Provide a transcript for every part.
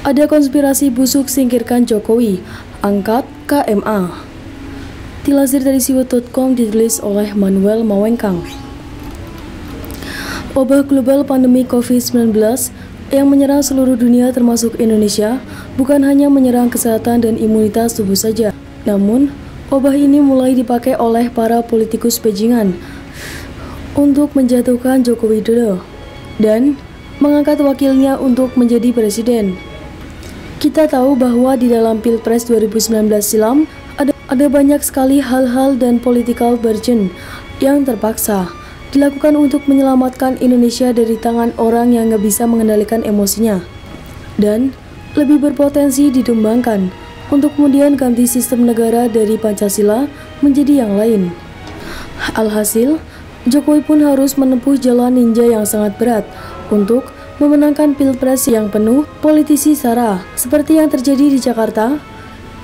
Ada konspirasi busuk singkirkan Jokowi, angkat KMA. Dilansir dari siwot.com ditulis oleh Manuel Mawengkang. Wabah global pandemi COVID-19 yang menyerang seluruh dunia termasuk Indonesia bukan hanya menyerang kesehatan dan imunitas tubuh saja, namun wabah ini mulai dipakai oleh para politikus bajingan untuk menjatuhkan Joko Widodo dan mengangkat wakilnya untuk menjadi presiden. Kita tahu bahwa di dalam Pilpres 2019 silam ada banyak sekali hal-hal dan political bargain yang terpaksa dilakukan untuk menyelamatkan Indonesia dari tangan orang yang nggak bisa mengendalikan emosinya dan lebih berpotensi ditumbangkan untuk kemudian ganti sistem negara dari Pancasila menjadi yang lain. Alhasil, Jokowi pun harus menempuh jalan ninja yang sangat berat untuk memenangkan Pilpres yang penuh politisi sara. Seperti yang terjadi di Jakarta,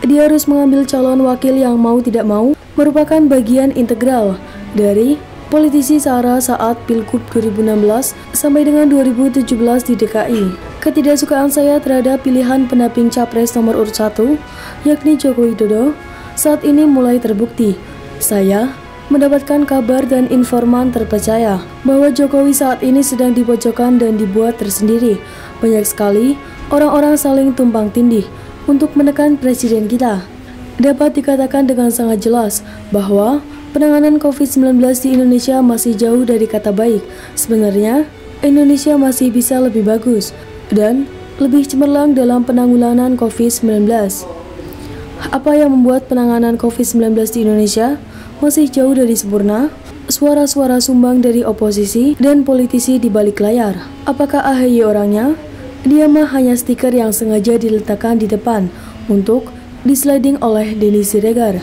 dia harus mengambil calon wakil yang mau tidak mau merupakan bagian integral dari politisi sara saat Pilgub 2016 sampai dengan 2017 di DKI. Ketidaksukaan saya terhadap pilihan pendamping Capres nomor urut 1, yakni Joko Widodo, saat ini mulai terbukti. Saya mendapatkan kabar dan informan terpercaya bahwa Jokowi saat ini sedang dipojokkan dan dibuat tersendiri. Banyak sekali orang-orang saling tumpang tindih untuk menekan presiden kita. Dapat dikatakan dengan sangat jelas bahwa penanganan COVID-19 di Indonesia masih jauh dari kata baik. Sebenarnya, Indonesia masih bisa lebih bagus dan lebih cemerlang dalam penanggulangan COVID-19. Apa yang membuat penanganan COVID-19 di Indonesia masih jauh dari sempurna? Suara-suara sumbang dari oposisi dan politisi di balik layar. Apakah AHY orangnya? Dia mah hanya stiker yang sengaja diletakkan di depan untuk disliding oleh Denny Siregar.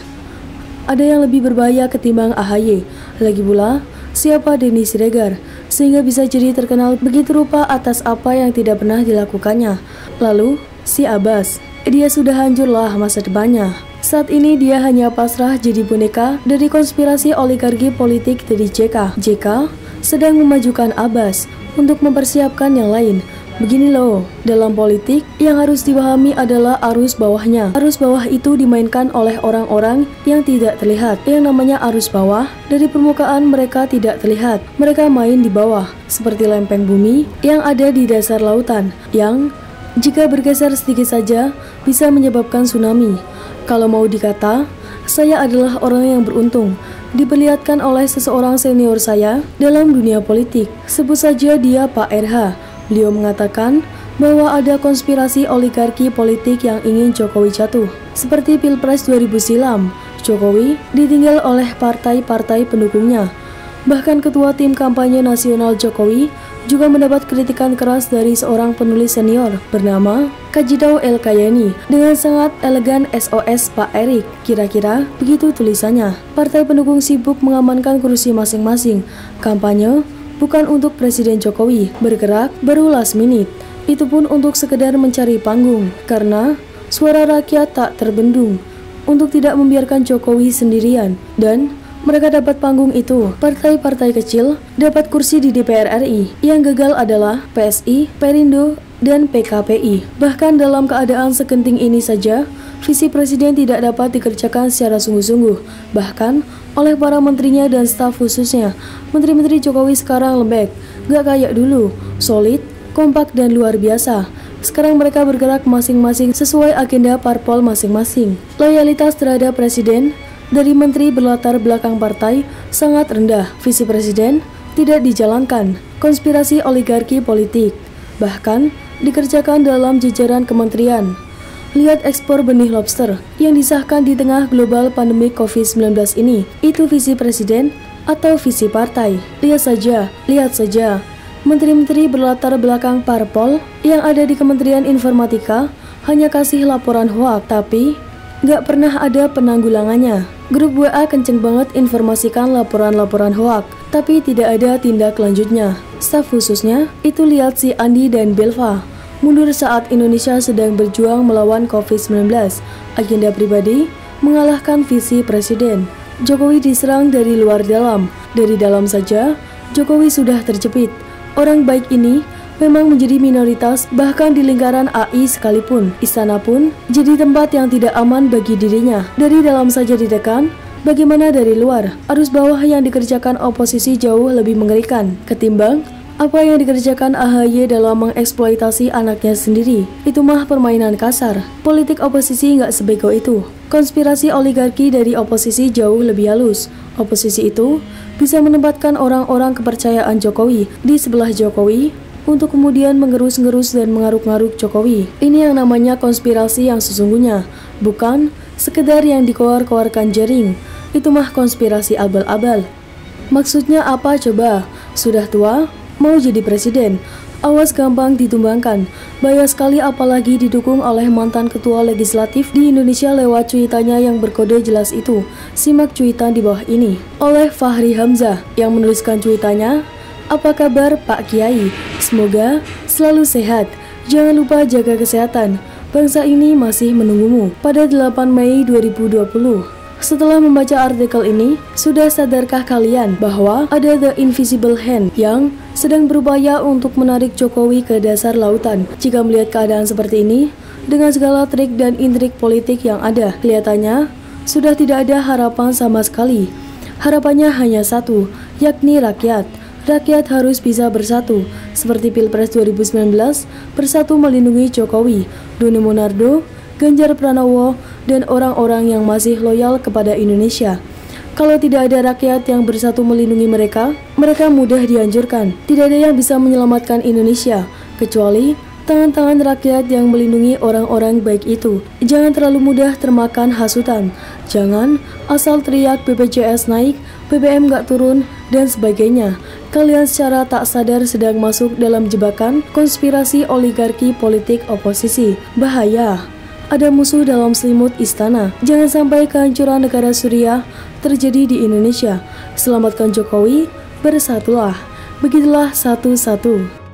Ada yang lebih berbahaya ketimbang AHY. Lagi pula, siapa Denny Siregar sehingga bisa jadi terkenal begitu rupa atas apa yang tidak pernah dilakukannya? Lalu, si Abbas, dia sudah hancurlah masa depannya. Saat ini dia hanya pasrah jadi boneka dari konspirasi oligarki politik dari JK. JK sedang memajukan Abbas untuk mempersiapkan yang lain. Begini loh, dalam politik yang harus dipahami adalah arus bawahnya. Arus bawah itu dimainkan oleh orang-orang yang tidak terlihat. Yang namanya arus bawah, dari permukaan mereka tidak terlihat. Mereka main di bawah, seperti lempeng bumi yang ada di dasar lautan, yang jika bergeser sedikit saja bisa menyebabkan tsunami. Kalau mau dikata, saya adalah orang yang beruntung diperlihatkan oleh seseorang senior saya dalam dunia politik. Sebut saja dia Pak RH. Beliau mengatakan bahwa ada konspirasi oligarki politik yang ingin Jokowi jatuh. Seperti Pilpres 2000 silam, Jokowi ditinggal oleh partai-partai pendukungnya. Bahkan ketua tim kampanye nasional Jokowi juga mendapat kritikan keras dari seorang penulis senior bernama Kajidau El Kayani dengan sangat elegan SOS Pak Erik. Kira-kira begitu tulisannya. Partai pendukung sibuk mengamankan kursi masing-masing. Kampanye bukan untuk Presiden Jokowi, bergerak baru last minute. Itu pun untuk sekedar mencari panggung, karena suara rakyat tak terbendung untuk tidak membiarkan Jokowi sendirian. Dan mereka dapat panggung itu. Partai-partai kecil dapat kursi di DPR RI. Yang gagal adalah PSI, Perindo, dan PKPI. Bahkan dalam keadaan segenting ini saja, visi presiden tidak dapat dikerjakan secara sungguh-sungguh. Bahkan oleh para menterinya dan staf khususnya. Menteri-menteri Jokowi sekarang lembek, gak kayak dulu, solid, kompak, dan luar biasa. Sekarang mereka bergerak masing-masing sesuai agenda parpol masing-masing. Loyalitas terhadap presiden dari menteri berlatar belakang partai sangat rendah. Visi presiden tidak dijalankan. Konspirasi oligarki politik bahkan dikerjakan dalam jajaran kementerian. Lihat ekspor benih lobster yang disahkan di tengah global pandemi COVID-19 ini. Itu visi presiden atau visi partai? Lihat saja menteri-menteri berlatar belakang parpol yang ada di Kementerian Informatika hanya kasih laporan hoak, tapi nggak pernah ada penanggulangannya. Grup WA kenceng banget informasikan laporan-laporan hoak, tapi tidak ada tindak lanjutnya. Staf khususnya itu lihat si Andi dan Belva mundur saat Indonesia sedang berjuang melawan COVID-19. Agenda pribadi mengalahkan visi presiden. Jokowi diserang dari luar dalam. Dari dalam saja, Jokowi sudah terjepit. Orang baik ini memang menjadi minoritas bahkan di lingkaran AI sekalipun. Istana pun jadi tempat yang tidak aman bagi dirinya. Dari dalam saja ditekan, bagaimana dari luar? Arus bawah yang dikerjakan oposisi jauh lebih mengerikan ketimbang apa yang dikerjakan AHY dalam mengeksploitasi anaknya sendiri. Itu mah permainan kasar. Politik oposisi nggak sebego itu. Konspirasi oligarki dari oposisi jauh lebih halus. Oposisi itu bisa menempatkan orang-orang kepercayaan Jokowi di sebelah Jokowi untuk kemudian mengerus-ngerus dan mengaruk-ngaruk Jokowi. Ini yang namanya konspirasi yang sesungguhnya, bukan sekedar yang dikoar-koarkan jaring. Itu mah konspirasi abal-abal. Maksudnya apa coba? Sudah tua? Mau jadi presiden? Awas gampang ditumbangkan. Bahaya sekali apalagi didukung oleh mantan ketua legislatif di Indonesia lewat cuitannya yang berkode jelas itu. Simak cuitan di bawah ini. Oleh Fahri Hamzah yang menuliskan cuitannya, "Apa kabar Pak Kiai? Semoga selalu sehat. Jangan lupa jaga kesehatan. Bangsa ini masih menunggumu." Pada 8 Mei 2020. Setelah membaca artikel ini, sudah sadarkah kalian bahwa ada The Invisible Hand yang sedang berupaya untuk menarik Jokowi ke dasar lautan? Jika melihat keadaan seperti ini, dengan segala trik dan intrik politik yang ada, kelihatannya sudah tidak ada harapan sama sekali. Harapannya hanya satu, yakni rakyat. Rakyat harus bisa bersatu, seperti Pilpres 2019, bersatu melindungi Jokowi, Doni Monardo, Ganjar Pranowo, dan orang-orang yang masih loyal kepada Indonesia. Kalau tidak ada rakyat yang bersatu melindungi mereka, mereka mudah dihancurkan. Tidak ada yang bisa menyelamatkan Indonesia, kecuali tangan-tangan rakyat yang melindungi orang-orang baik itu. Jangan terlalu mudah termakan hasutan. Jangan asal teriak BPJS naik, BBM gak turun, dan sebagainya. Kalian secara tak sadar sedang masuk dalam jebakan konspirasi oligarki politik oposisi. Bahaya. Ada musuh dalam selimut istana. Jangan sampai kehancuran negara Suriah terjadi di Indonesia. Selamatkan Jokowi, bersatulah. Begitulah satu-satu.